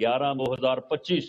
11 2025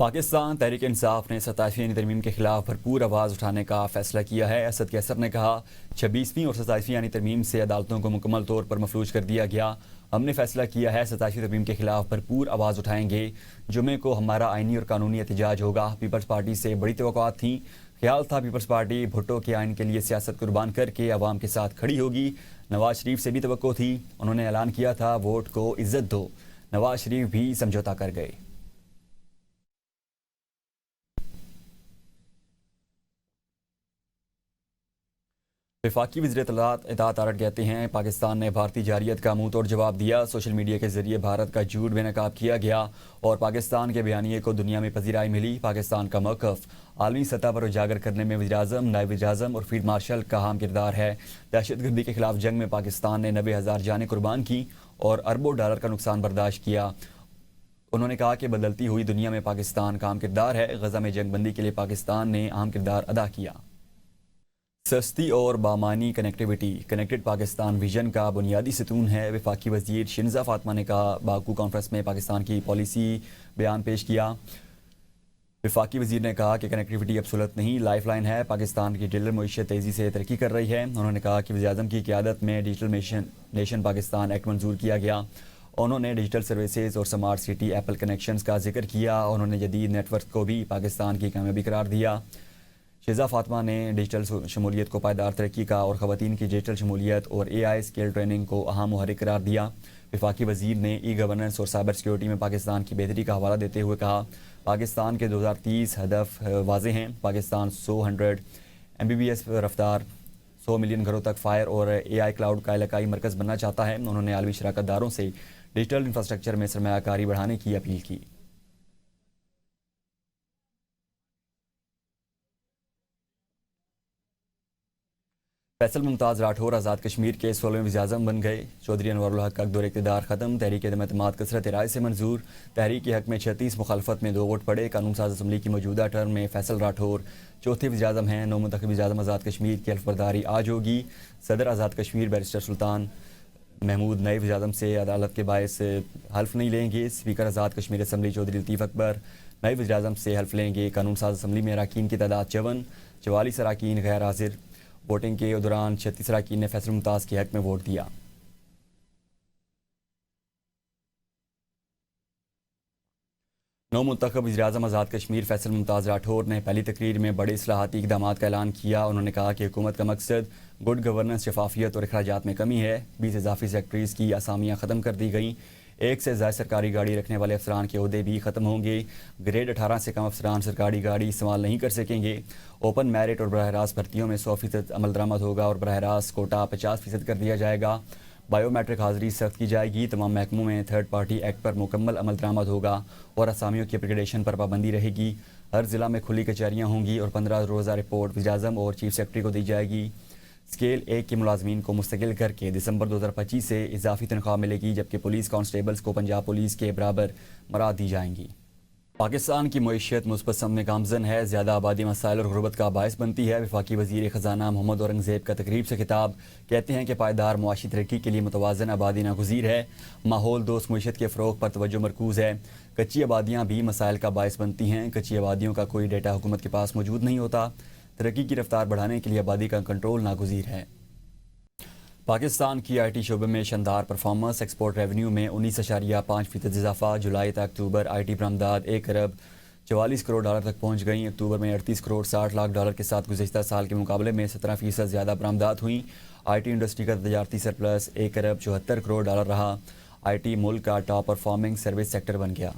پاکستان تحریک انصاف نے 27ویں ترمیم کے خلاف بھرپور آواز اٹھانے کا فیصلہ کیا ہے۔ اسد کیسر نے کہا 26ویں اور 27ویں ترمیم سے عدالتوں کو مکمل طور پر مفلوج کر دیا گیا۔ ہم نے فیصلہ کیا ہے 27ویں ترمیم کے خلاف بھرپور آواز اٹھائیں گے۔ جمعے کو ہمارا آئینی اور قانونی احتجاج ہوگا۔ پیپلز پارٹی سے بڑی توقعات تھیں۔ خیال تھا پیپلز پارٹی بھٹو کے آئین کے لیے سیاست قربان کر کے عوام کے ساتھ کھڑی ہوگی۔ نواز شریف سے بھی توقع تھی۔ انہوں نے اعلان کیا تھا ووٹ کو عزت دو۔ نواز شریف بھی سمجھوتا کر گئے۔ وفاقی وزیر اطلاعات آرٹ کہتے ہیں پاکستان نے بھارتی جارحیت کا منہ توڑ جواب دیا۔ سوشل میڈیا کے ذریعے بھارت کا جھوٹ بے نقاب کیا گیا اور پاکستان کے بیانیے کو دنیا میں پذیرائی ملی۔ پاکستان کا موقف عالمی سطح پر اجاگر کرنے میں وزیراعظم، نائب وزیراعظم اور فیلڈ مارشل کا اہم کردار ہے۔ دہشت گردی کے خلاف جنگ میں پاکستان نے 90,000 جانیں قربان کی اور اربوں ڈالر کا نقصان برداشت کیا۔ انہوں نے کہا کہ بدلتی ہوئی دنیا میں پاکستان کا اہم کردار ہے۔ غزہ میں جنگ بندی کے لیے پاکستان نے اہم کردار ادا کیا۔ سستی اور بامانی کنیکٹیوٹی کنیکٹڈ پاکستان ویژن کا بنیادی ستون ہے۔ وفاقی وزیر شنزا فاطمہ نے کہا باکو کانفرنس میں پاکستان کی پالیسی بیان پیش کیا۔ وفاقی وزیر نے کہا کہ کنیکٹیوٹی اب سہولت نہیں، لائف لائن ہے۔ پاکستان کی ڈیجیٹل معیشت تیزی سے ترقی کر رہی ہے۔ انہوں نے کہا کہ وزیراعظم کی قیادت میں ڈیجیٹل نیشن پاکستان ایکٹ منظور کیا گیا۔ انہوں نے ڈیجیٹل سروسز اور سمارٹ سٹی ایپل کنیکشنز کا ذکر کیا۔ انہوں نے جدید نیٹ ورک کو بھی پاکستان کی کامیابی قرار دیا۔ شہزاد فاطمہ نے ڈیجیٹل شمولیت کو پائیدار ترقی کا اور خواتین کی ڈیجیٹل شمولیت اور AI اسکل ٹریننگ کو اہم محرک قرار دیا۔ وفاقی وزیر نے ای گورننس اور سائبر سیکیورٹی میں پاکستان کی بہتری کا حوالہ دیتے ہوئے کہا پاکستان کے 2030 ہدف واضح ہیں۔ پاکستان 100 Mbps رفتار 100 ملین گھروں تک فائر اور AI کلاؤڈ کا علاقائی مرکز بننا چاہتا ہے۔ انہوں نے عالمی شراکت داروں سے ڈیجیٹل انفراسٹرکچر میں سرمایہ کاری بڑھانے کی اپیل کی۔ فیصل ممتاز راٹھور آزاد کشمیر کے 16ویں وزیراعظم بن گئے۔ چودھری انوار الحق کا دور اقتدار ختم۔ تحریک عدم اعتماد کثرت رائے سے منظور۔ تحریک کے حق میں 36، مخالفت میں 2 ووٹ پڑے۔ قانون ساز اسمبلی کی موجودہ ٹرم میں فیصل راٹھور چوتھے وزیراعظم ہیں۔ نو منتخب وزیراعظم آزاد کشمیر کی حلف برداری آج ہوگی۔ صدر آزاد کشمیر بیرسٹر سلطان محمود نئے وزیراعظم سے عدالت کے باعث حلف نہیں لیں گے۔ اسپیکر آزاد کشمیر اسمبلی چودھری لطیف اکبر نئے وزیراعظم سے حلف لیں گے۔ قانون ساز اسمبلی میں اراکین کی تعداد 44 اراکین غیر حاضر۔ ووٹنگ کے دوران 36 اراکین نے فیصل ممتاز کے حق میں ووٹ دیا۔ نو منتخب وزیراعظم آزاد کشمیر فیصل ممتاز راٹھور نے پہلی تقریر میں بڑے اصلاحاتی اقدامات کا اعلان کیا۔ انہوں نے کہا کہ حکومت کا مقصد گڈ گورننس، شفافیت اور اخراجات میں کمی ہے۔ 20 اضافی سیکٹریز کی اسامیاں ختم کر دی گئیں۔ 1 سے زائد سرکاری گاڑی رکھنے والے افسران کے عہدے بھی ختم ہوں گے۔ گریڈ 18 سے کم افسران سرکاری گاڑی استعمال نہیں کر سکیں گے۔ اوپن میرٹ اور براہ راست بھرتیوں میں 100% عمل درآمد ہوگا اور براہ راست کوٹا 50% کر دیا جائے گا۔ بائیو میٹرک حاضری سخت کی جائے گی۔ تمام محکموں میں تھرڈ پارٹی ایکٹ پر مکمل عمل درآمد ہوگا اور اسامیوں کی اپگریڈیشن پر پابندی رہے گی۔ ہر ضلع میں کھلی کچہریاں ہوں گی اور 15 روزہ رپورٹ وزیراعظم اور چیف سیکرٹری کو دی جائے گی۔ اسکیل 1 کے ملازمین کو مستقل کر کے دسمبر 2025 سے اضافی تنخواہ ملے گی، جبکہ پولیس کانسٹیبلز کو پنجاب پولیس کے برابر مراعات دی جائیں گی۔ پاکستان کی معیشت مثبت سمت میں گامزن ہے۔ زیادہ آبادی مسائل اور غربت کا باعث بنتی ہے۔ وفاقی وزیر خزانہ محمد اورنگزیب کا تقریب سے خطاب، کہتے ہیں کہ پائیدار معاشی ترقی کے لیے متوازن آبادی ناگزیر ہے۔ ماحول دوست معیشت کے فروغ پر توجہ مرکوز ہے۔ کچی آبادیاں بھی مسائل کا باعث بنتی ہیں۔ کچی آبادیوں کا کوئی ڈیٹا حکومت کے پاس موجود نہیں ہوتا۔ ترقی کی رفتار بڑھانے کے لیے آبادی کا کنٹرول ناگزیر ہے۔ پاکستان کی IT شعبے میں شاندار پرفارمنس۔ ایکسپورٹ ریونیو میں 19.5% اضافہ۔ جولائی تک اکتوبر IT برآمدات 1 ارب 44 کروڑ ڈالر تک پہنچ گئیں۔ اکتوبر میں 38 کروڑ 60 لاکھ ڈالر کے ساتھ گزشتہ سال کے مقابلے میں 17% زیادہ برآمدات ہوئیں۔ IT انڈسٹری کا تجارتی سرپلس 1 ارب 74 کروڑ ڈالر رہا۔ IT ملک کا ٹاپ پرفارمنگ سروس سیکٹر بن گیا۔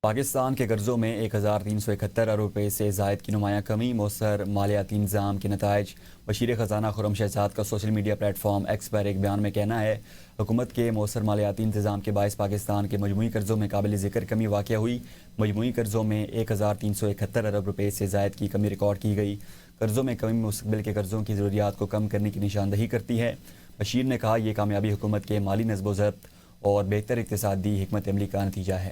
پاکستان کے قرضوں میں 1371 ارب روپے سے زائد کی نمایاں کمی۔ مؤثر مالیاتی نظام کے نتائج۔ وزیر خزانہ خرم شہزاد کا social media platform X پر ایک بیان میں کہنا ہے حکومت کے مؤثر مالیاتی انتظام کے باعث پاکستان کے مجموعی قرضوں میں قابل ذکر کمی واقع ہوئی۔ مجموعی قرضوں میں 1371 ارب روپے سے زائد کی کمی ریکارڈ کی گئی۔ قرضوں میں کمی مستقبل کے قرضوں کی ضروریات کو کم کرنے کی نشاندہی کرتی ہے۔ بشیر نے کہا یہ کامیابی حکومت کے مالی نظم و ضبط اور بہتر اقتصادی حکمت عملی کا نتیجہ ہے۔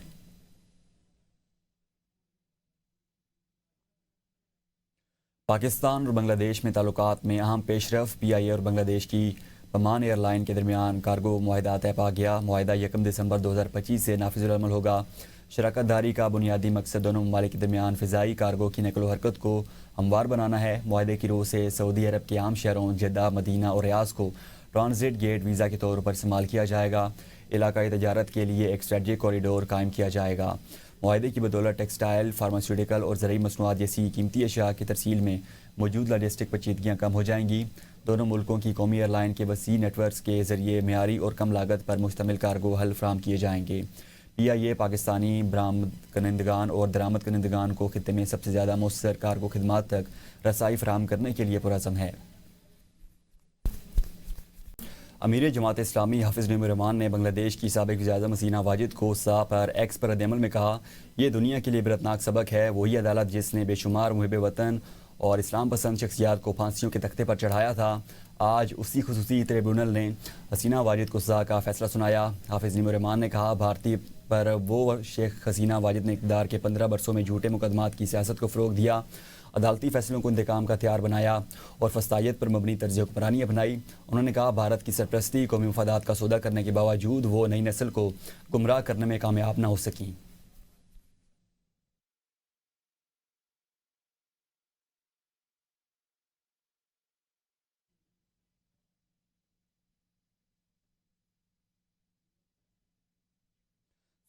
پاکستان اور بنگلہ دیش میں تعلقات میں اہم پیش رفت۔ PIA اور بنگلہ دیش کی عمان ایئر لائن کے درمیان کارگو معاہدہ طے پا گیا۔ معاہدہ 1 دسمبر 2025 سے نافذ العمل ہوگا۔ شراکت داری کا بنیادی مقصد دونوں ممالک کے درمیان فضائی کارگو کی نقل و حرکت کو ہموار بنانا ہے۔ معاہدے کی روح سے سعودی عرب کے عام شہروں جدہ، مدینہ اور ریاض کو ٹرانزٹ گیٹ ویزا کے طور پر استعمال کیا جائے گا۔ علاقائی تجارت کے لیے ایک اسٹریٹجک کوریڈور قائم کیا جائے گا۔ معاہدے کی بدولت ٹیکسٹائل، فارماسیوٹیکل اور زرعی مصنوعات جیسی قیمتی اشیاء کی ترسیل میں موجود لاجسٹک پیچیدگیاں کم ہو جائیں گی۔ دونوں ملکوں کی قومی ایئر لائن کے وسیع نیٹ ورکس کے ذریعے معیاری اور کم لاگت پر مشتمل کارگو حل فراہم کیے جائیں گے۔ PIA پاکستانی برآمد کنندگان اور درآمد کنندگان کو خطے میں سب سے زیادہ مؤثر کارگو خدمات تک رسائی فراہم کرنے کے لیے پرعزم ہے۔ امیر جماعت اسلامی حافظ نعیم الرحمان نے بنگلہ دیش کی سابق وزیر اعظم حسینہ واجد کو سا پر ایکس پر رد عمل میں کہا، یہ دنیا کے لیے عبرتناک سبق ہے۔ وہی عدالت جس نے بے شمار محب وطن اور اسلام پسند شخصیات کو پھانسیوں کے تختے پر چڑھایا تھا، آج اسی خصوصی ٹریبیونل نے حسینہ واجد کو سزا کا فیصلہ سنایا۔ حافظ نعیم الرحمان نے کہا، بھارتی پر وہ شیخ حسینہ واجد نے اقتدار کے 15 برسوں میں جھوٹے مقدمات کی سیاست کو فروغ دیا، عدالتی فیصلوں کو انتقام کا ہتھیار بنایا اور فسطائیت پر مبنی طرز حکمرانی اپنائی۔ انہوں نے کہا، بھارت کی سرپرستی قومی مفادات کا سودا کرنے کے باوجود وہ نئی نسل کو گمراہ کرنے میں کامیاب نہ ہو سکیں۔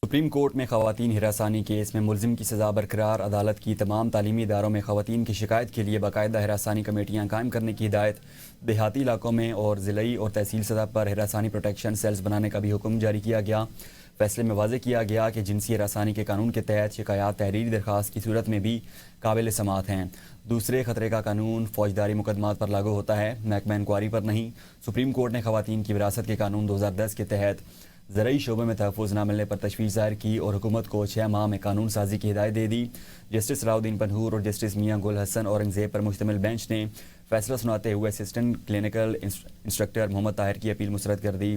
سپریم کورٹ میں خواتین ہراسانی کیس میں ملزم کی سزا برقرار، عدالت کی تمام تعلیمی اداروں میں خواتین کی شکایت کے لیے باقاعدہ ہراسانی کمیٹیاں قائم کرنے کی ہدایت، دیہاتی علاقوں میں اور ضلعی اور تحصیل سطح پر ہراسانی پروٹیکشن سیلز بنانے کا بھی حکم جاری کیا گیا۔ فیصلے میں واضح کیا گیا کہ جنسی ہراسانی کے قانون کے تحت شکایات تحریری درخواست کی صورت میں بھی قابل سماعت ہیں۔ دوسرے خطرے کا قانون فوجداری مقدمات پر لاگو ہوتا ہے، محکمہ انکوائری پر نہیں۔ سپریم کورٹ نے خواتین کی وراثت کے قانون 2010 کے تحت زرعی شعبے میں تحفظ نہ ملنے پر تشویش ظاہر کی اور حکومت کو 6 ماہ میں قانون سازی کی ہدایت دے دی۔ جسٹس صلاح الدین پنہور اور جسٹس میاں گل حسن اورنگزیب پر مشتمل بینچ نے فیصلہ سناتے ہوئے اسسٹنٹ کلینکل انسٹرکٹر محمد طاہر کی اپیل مسترد کر دی۔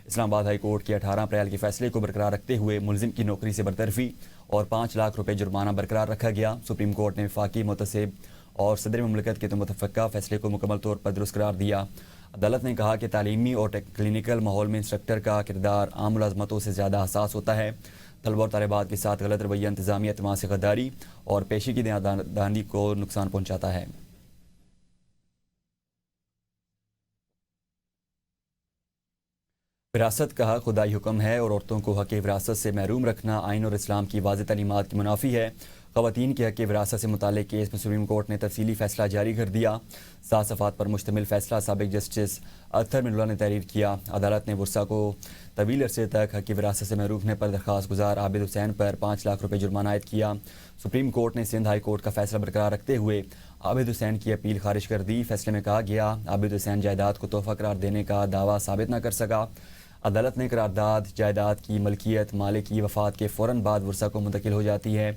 اسلام آباد ہائی کورٹ کے 18 اپریل کے فیصلے کو برقرار رکھتے ہوئے ملزم کی نوکری سے برطرفی اور 5 لاکھ روپے جرمانہ برقرار رکھا گیا۔ سپریم کورٹ نے وفاقی محتسب اور صدر مملکت کے متفقہ فیصلے کو مکمل طور پر درست قرار دیا۔ عدالت نے کہا کہ تعلیمی اور کلینکل ماحول میں انسٹرکٹر کا کردار عام ملازمتوں سے زیادہ حساس ہوتا ہے۔ طلبہ اور طالبات کے ساتھ غلط رویہ انتظامی اعتماد سے غداری اور پیشے کی دیانتداری کو نقصان پہنچاتا ہے۔ وراثت کا حق خدائی حکم ہے اور عورتوں کو حق وراثت سے محروم رکھنا آئین اور اسلام کی واضح تعلیمات کی منافی ہے۔ خواتین کے حق وراثت سے متعلق کیس میں سپریم کورٹ نے تفصیلی فیصلہ جاری کر دیا۔ 7 صفحات پر مشتمل فیصلہ سابق جسٹس اطہر منولہ نے تحریر کیا۔ عدالت نے ورثاء کو طویل عرصے تک حق وراثت سے محروم ہونے پر درخواست گزار عابد حسین پر 5 لاکھ روپے جرمانہ عائد کیا۔ سپریم کورٹ نے سندھ ہائی کورٹ کا فیصلہ برقرار رکھتے ہوئے عابد حسین کی اپیل خارج کر دی۔ فیصلے میں کہا گیا، عابد حسین جائیداد کو تحفہ قرار دینے کا دعویٰ ثابت نہ کر سکا۔ عدالت نے قرارداد جائیداد کی ملکیت مالک کی وفات کے فوراً بعد ورثاء کو منتقل ہو جاتی ہے۔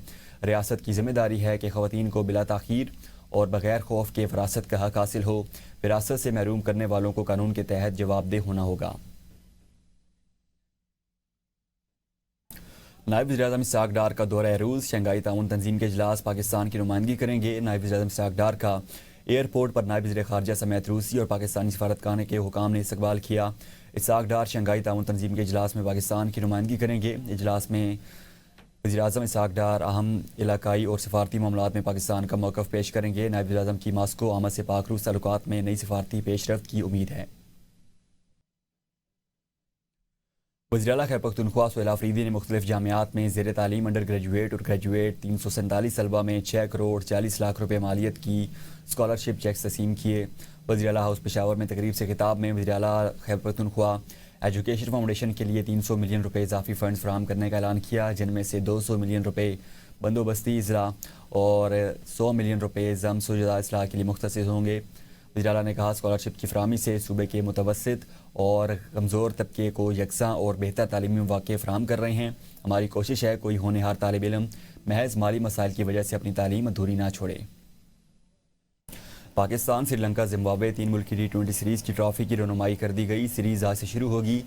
ریاست کی ذمہ داری ہے کہ خواتین کو بلا تاخیر اور بغیر خوف کے وراثت کا حق حاصل ہو۔ وراثت سے محروم کرنے والوں کو قانون کے تحت جواب دہ ہونا ہوگا۔ نائب وزیر اعظم اسحاق ڈار کا دورہ روس، شنگھائی تعاون تنظیم کے اجلاس پاکستان کی نمائندگی کریں گے۔ نائب وزیر اعظم اسحاق ڈار کا ایئرپورٹ پر نائب وزیر خارجہ سمیت روسی اور پاکستانی سفارتخانے کے حکام نے استقبال کیا۔ اسحاق ڈار شنگھائی تعاون تنظیم کے اجلاس میں پاکستان کی نمائندگی کریں گے۔ اجلاس میں وزیر اعظم اسحاق ڈار اہم علاقائی اور سفارتی معاملات میں پاکستان کا موقف پیش کریں گے۔ نائب وزیر اعظم کی ماسکو آمد سے پاک روس تعلقات میں نئی سفارتی پیش رفت کی امید ہے۔ وزیر اعلیٰ خیبر پختونخوا سہیل آفریدی نے مختلف جامعات میں زیر تعلیم انڈر گریجویٹ اور گریجویٹ 347 طلبہ میں 6 کروڑ 40 لاکھ روپے مالیت کی اسکالرشپ چیکس تقسیم کیے۔ وزیر اعلیٰ ہاؤس پشاور میں تقریب سے خطاب میں وزیر اعلیٰ خیبر پختونخوا ایجوکیشن فاؤنڈیشن کے لیے 300 ملین روپے اضافی فنڈز فراہم کرنے کا اعلان کیا، جن میں سے 200 ملین روپے بندوبستی اضلاع اور 100 ملین روپے ضم شدہ اضلاع کے لیے مختص ہوں گے۔ وزیر اعلیٰ نے کہا، اسکالرشپ کی فراہمی سے صوبے کے متوسط اور کمزور طبقے کو یکساں اور بہتر تعلیمی مواقع فراہم کر رہے ہیں۔ ہماری کوشش ہے کوئی ہونہار طالب علم محض مالی مسائل کی وجہ سے اپنی تعلیم ادھوری نہ چھوڑے۔ پاکستان سری لنکا زمبابوے 3 ملکی T20 سیریز کی ٹرافی کی رونمائی کر دی گئی۔ سیریز آج سے شروع ہوگی۔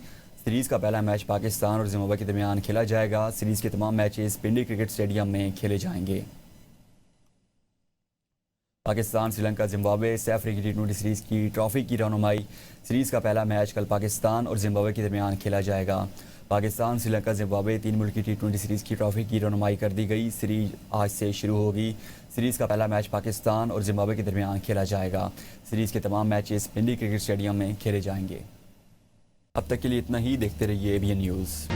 سیریز کا پہلا میچ پاکستان اور زمبابوے کے درمیان کھیلا جائے گا۔ سیریز کے تمام میچز پنڈی کرکٹ اسٹیڈیم میں کھیلے جائیں گے۔ پاکستان سری لنکا زمبابوے سہ افریقی ٹی20 سیریز کی ٹرافی کی رہنمائی سیریز کا پہلا میچ کل پاکستان اور زمبابوے کے درمیان کھیلا جائے گا۔ پاکستان سری لنکا زمبابوے 3 ملکی ٹی20 سیریز کی ٹرافی کی رہنمائی کر دی گئی۔ سیریز آج سے شروع ہوگی۔ سیریز کا پہلا میچ پاکستان اور زمبابوے کے درمیان کھیلا جائے گا۔ سیریز کے تمام میچز پنڈی کرکٹ اسٹیڈیم میں کھیلے جائیں گے۔ اب تک کے لیے اتنا ہی، دیکھتے رہیے ABN نیوز۔